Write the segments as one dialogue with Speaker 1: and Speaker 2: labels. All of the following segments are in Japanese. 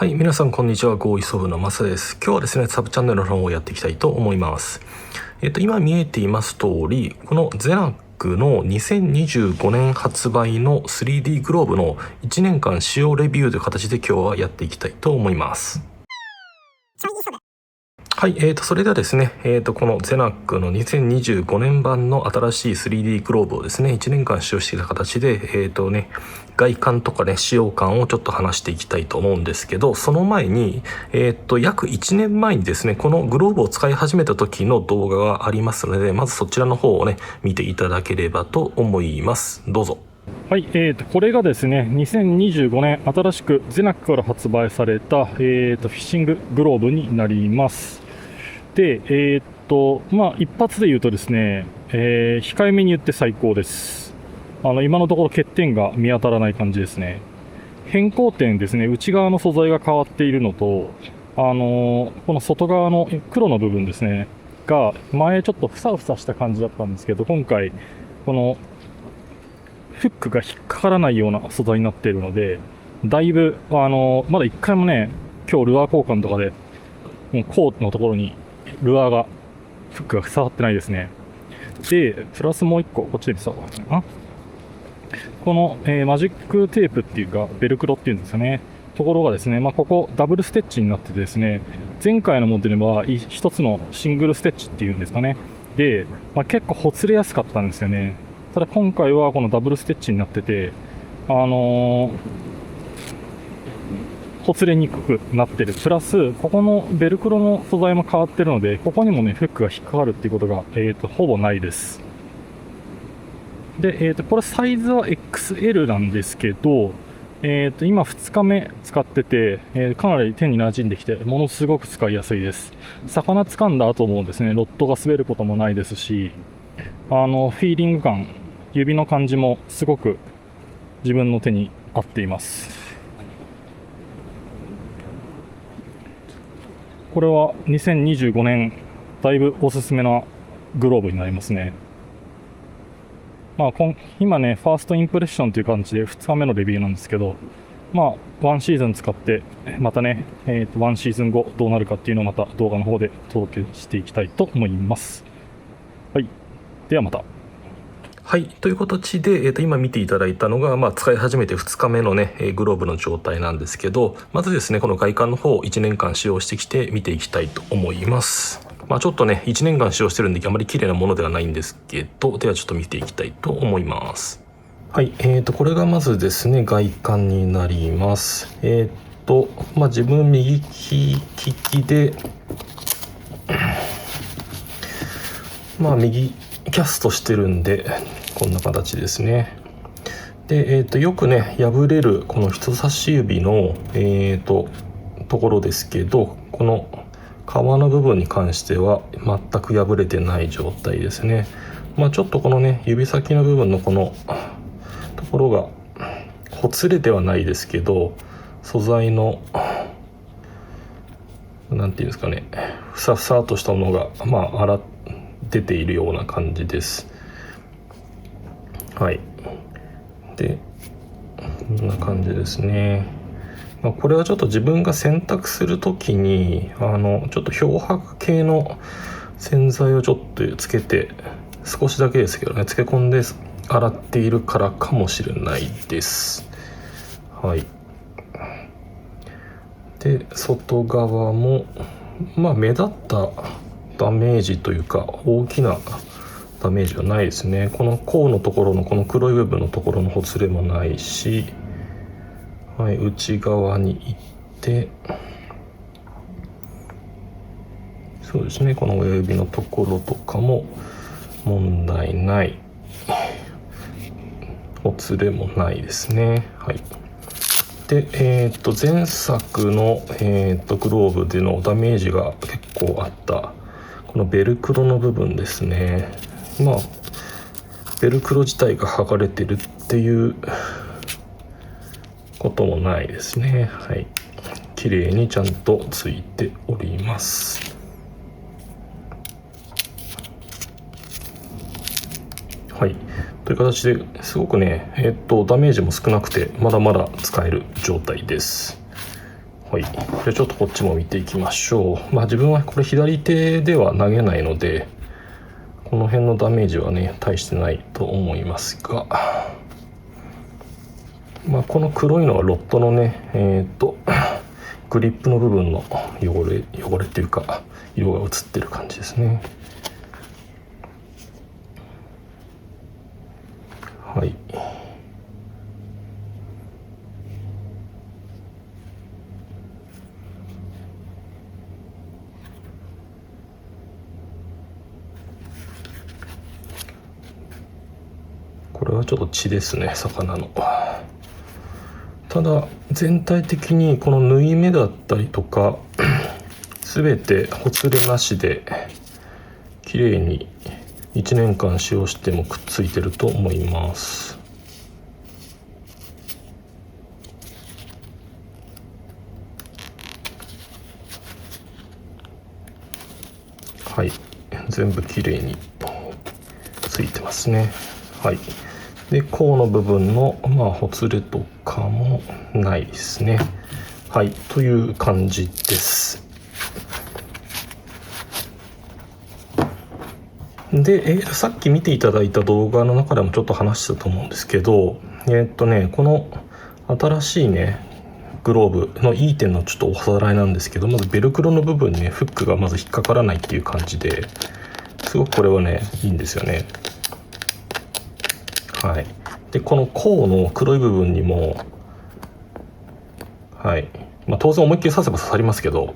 Speaker 1: はい、皆さんこんにちは。ゴーイソブのマサです。今日はですね、サブチャンネルの方をやっていきたいと思います。今見えています通り、このゼナックの2025年発売の 3D グローブの1年間使用レビューという形で今日はやっていきたいと思います。はい、それではですね、このゼナックの2025年版の新しい 3D グローブをですね、1年間使用していた形で、外観とかね、使用感をちょっと話していきたいと思うんですけど、その前に、約1年前にですね、このグローブを使い始めた時の動画がありますので、まずそちらの方をね、見ていただければと思います。どうぞ。
Speaker 2: はい、これがですね、2025年新しくゼナックから発売された、フィッシンググローブになります。で、一発で言うとですね、控えめに言って最高です。今のところ欠点が見当たらない感じですね。変更点ですね、内側の素材が変わっているのと、この外側の黒の部分ですね、が前ちょっとふさふさした感じだったんですけど、今回、このフックが引っかからないような素材になっているので、だいぶ、まだ一回もね、今日ルアー交換とかで、もうコートのところにルアーが、フックが塞がってないですね。で、プラスもう一個、こっちで見せた方がいいかな。この、マジックテープっていうか、ベルクロっていうんですよね。ところがですね、ここダブルステッチになっててですね、前回のモデルは一つのシングルステッチっていうんですかね。で、結構ほつれやすかったんですよね。ただ今回はこのダブルステッチになってて、ほつれにくくなってる。プラス、ここのベルクロの素材も変わってるので、ここにもね、フックが引っかかるっていうことが、ほぼないです。で、これサイズは XL なんですけど、今2日目使ってて、かなり手に馴染んできて、ものすごく使いやすいです。魚掴んだ後もですね、ロッドが滑ることもないですし、フィーリング感、指の感じもすごく自分の手に合っています。これは2025年、だいぶおすすめなグローブになりますね。今ね、ファーストインプレッションという感じで2日目のレビューなんですけど、1シーズン使って、またね、1シーズン後どうなるかっていうのをまた動画の方で届けしていきたいと思います。はい。ではまた。
Speaker 1: はい。という形で、今見ていただいたのが、使い始めて2日目のね、グローブの状態なんですけど、まずですね、この外観の方を1年間使用してきて見ていきたいと思います。ちょっとね、1年間使用してるんで、あまり綺麗なものではないんですけど、ではちょっと見ていきたいと思います。はい。これがまずですね、外観になります。自分右利きで、右キャストしてるんでこんな形ですね。で、よくね破れるこの人差し指のところですけど、この皮の部分に関しては全く破れてない状態ですね。ちょっとこのね指先の部分のこのところがほつれてはないですけど、素材のなんていうんですかね、ふさふさとしたものが出ているような感じです。はい。で、こんな感じですね。これはちょっと自分が洗濯するときにちょっと漂白系の洗剤をちょっとつけて、少しだけですけどね、漬け込んで洗っているからかもしれないです。はい。で、外側も目立ったダメージというか大きなダメージはないですね。この甲のところのこの黒い部分のところのほつれもないし、はい、内側に行って、そうですね、この親指のところとかも問題ない、ほつれもないですね。はい。で、前作の、グローブでのダメージが結構あったこのベルクロの部分ですね。ベルクロ自体が剥がれてるっていうこともないですね。はい。綺麗にちゃんとついております。はい。という形ですごくね、ダメージも少なくてまだまだ使える状態です。はい、じゃあちょっとこっちも見ていきましょう。自分はこれ左手では投げないので、この辺のダメージはね大してないと思いますが、この黒いのはロッドのねグリップの部分の汚れっていうか色が映ってる感じですね。はい。これはちょっと血ですね、魚の。ただ全体的にこの縫い目だったりとか全てほつれなしで綺麗に1年間使用してもくっついてると思います。はい、全部綺麗についてますね。はい。で甲の部分のほつれとかもないですね。はい、という感じです。で、さっき見ていただいた動画の中でもちょっと話したと思うんですけど、この新しいねグローブのいい点のちょっとおさらいなんですけど、まずベルクロの部分にねフックがまず引っかからないっていう感じで、すごくこれはねいいんですよね。はい。でこの甲の黒い部分にも、はい、当然思いっきり刺せば刺さりますけど、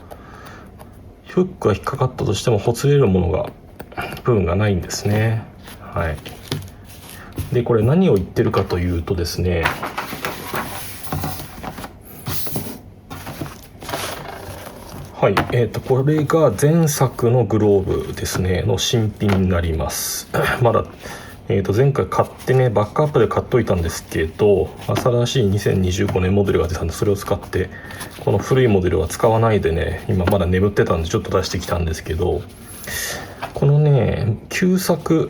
Speaker 1: フックが引っかかったとしてもほつれるものが部分がないんですね。はい。でこれ何を言ってるかというとですね、はい、これが前作のグローブですねの新品になりますまだ、前回買ってねバックアップで買っといたんですけど、新しい2025年モデルが出たんで、それを使ってこの古いモデルは使わないでね今まだ眠ってたんでちょっと出してきたんですけど、このね旧作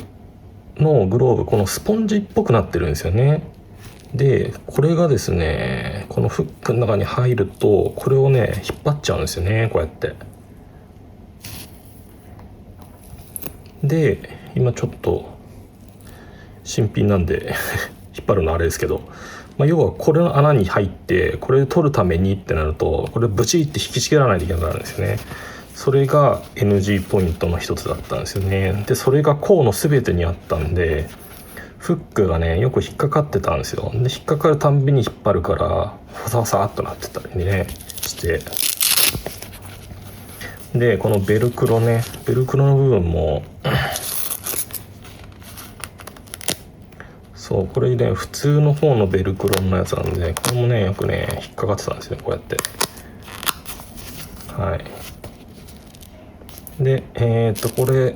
Speaker 1: のグローブ、このスポンジっぽくなってるんですよね。でこれがですねこのフックの中に入るとこれをね引っ張っちゃうんですよね、こうやって。で今ちょっと新品なんで引っ張るのあれですけど、要はこれの穴に入ってこれで取るためにってなるとこれブチって引きちぎらないといけなくなるんですよね。それが NG ポイントの一つだったんですよね。でそれが甲の全てにあったんで、フックがねよく引っかかってたんですよ。で引っかかるたんびに引っ張るからファサファサっとなってたりねして、でこのベルクロの部分もそうこれね普通の方のベルクロのやつなんで、これもねよくね引っかかってたんですよ、こうやって。はい。でこれ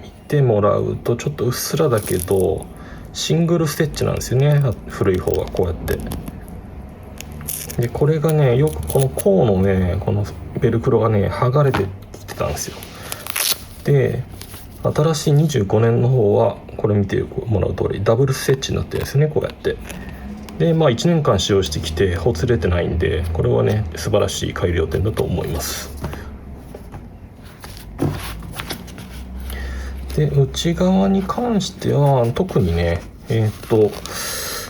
Speaker 1: 見てもらうとちょっとうっすらだけどシングルステッチなんですよね、古い方はこうやって。でこれがねよくこの甲のねこのベルクロがね剥がれてきてたんですよ。で新しい25年の方はこれ見てもらう通りダブルステッチになってるんですね、こうやって。で1年間使用してきてほつれてないんで、これはね素晴らしい改良点だと思います。で内側に関しては特にね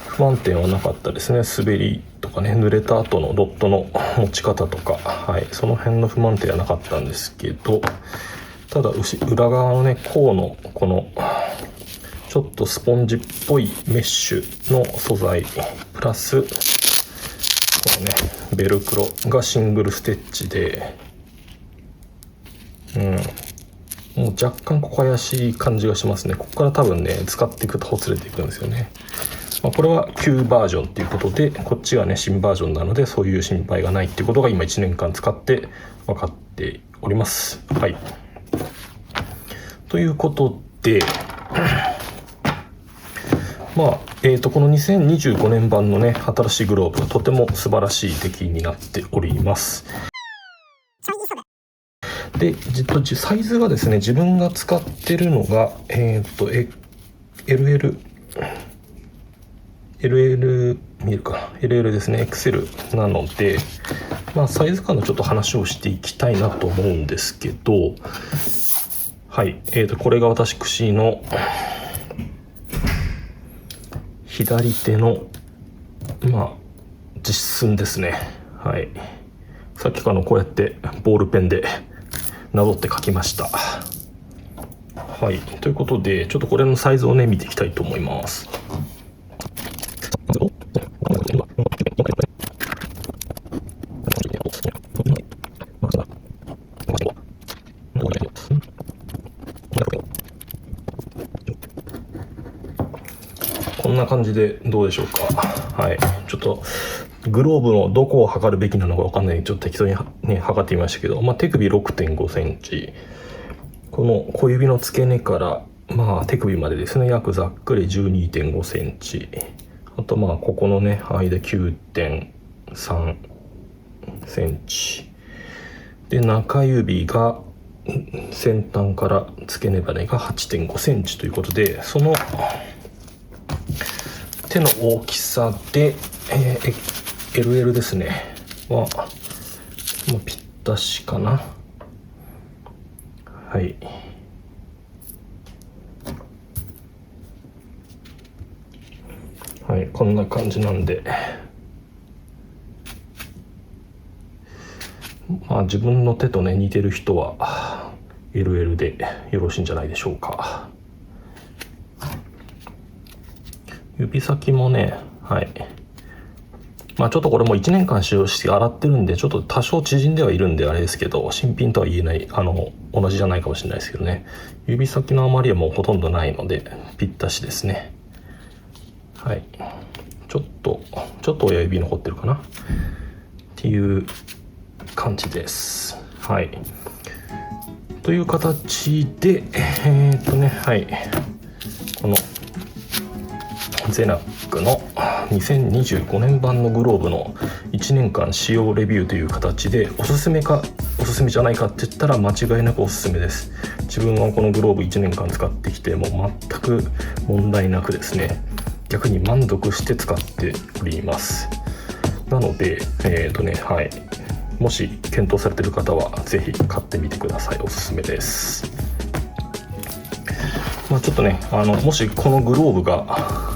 Speaker 1: 不安定はなかったですね。滑りとかね濡れた後のロッドの持ち方とか、はい、その辺の不満点はなかったんですけど、ただ裏側のね甲のこのちょっとスポンジっぽいメッシュの素材プラスこのねベルクロがシングルステッチで、もう若干ここ怪しい感じがしますね。ここから多分ね使っていくとほつれていくんですよね。これは旧バージョンっていうことで、こっちがね新バージョンなのでそういう心配がないっていうことが今1年間使って分かっております。はい。ということでこの2025年版のね新しいグローブはとても素晴らしい出来になっております。でサイズがですね自分が使ってるのがLL 見えるかな、 LL ですね、 XL なので、サイズ感のちょっと話をしていきたいなと思うんですけど、はい、これが私の左手の実寸ですね。はい、さっきからこうやってボールペンでなぞって書きました。はい、ということでちょっとこれのサイズをね見ていきたいと思います。こんな感じでどうでしょうか。はい、ちょっとグローブのどこを測るべきなのか分かんない、ちょっと適当にね測ってみましたけど、手首 6.5 センチ、この小指の付け根から手首までですね、約ざっくり 12.5 センチ、あとここのね間 9.3 センチで、中指が先端から付け根までが 8.5 センチということで、その手の大きさで、LL ですねはぴったしかな。はい、はい、こんな感じなんで、自分の手とね似てる人は LL でよろしいんじゃないでしょうか。指先もね、はい、ちょっとこれも1年間使用して洗ってるんで、ちょっと多少縮んではいるんであれですけど、新品とは言えない、同じじゃないかもしれないですけどね、指先の余りはもうほとんどないのでぴったしですね。はい、ちょっと親指残ってるかなっていう感じです。はい、という形ではい、このゼナックの2025年版のグローブの1年間使用レビューという形で、おすすめかおすすめじゃないかって言ったら間違いなくおすすめです。自分はこのグローブ1年間使ってきてもう全く問題なくですね、逆に満足して使っております。なのではい、もし検討されている方はぜひ買ってみてください。おすすめです。ちょっとねもしこのグローブが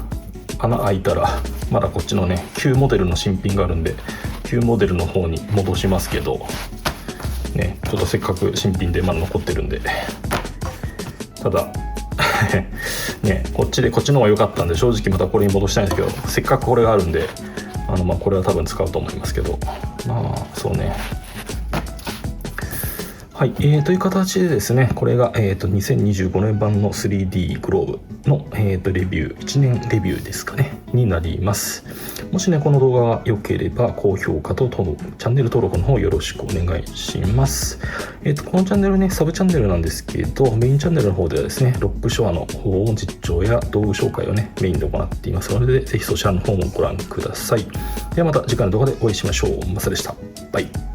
Speaker 1: 穴開いたらまだこっちのね旧モデルの新品があるんで、旧モデルの方に戻しますけどね、ちょっとせっかく新品でまだ残ってるんで、ただねこっちの方が良かったんで正直またこれに戻したいんですけど、せっかくこれがあるんでこれは多分使うと思いますけど、そうね。はい、という形でですね、これが、2025年版の 3D グローブの、レビュー、1年レビューですかね、になります。もしね、この動画が良ければ、高評価とチャンネル登録の方よろしくお願いします。このチャンネルね、サブチャンネルなんですけど、メインチャンネルの方ではですね、ロックショアの方を実況や道具紹介をね、メインで行っていますので、ぜひそちらの方もご覧ください。ではまた次回の動画でお会いしましょう。マサでした。バイ。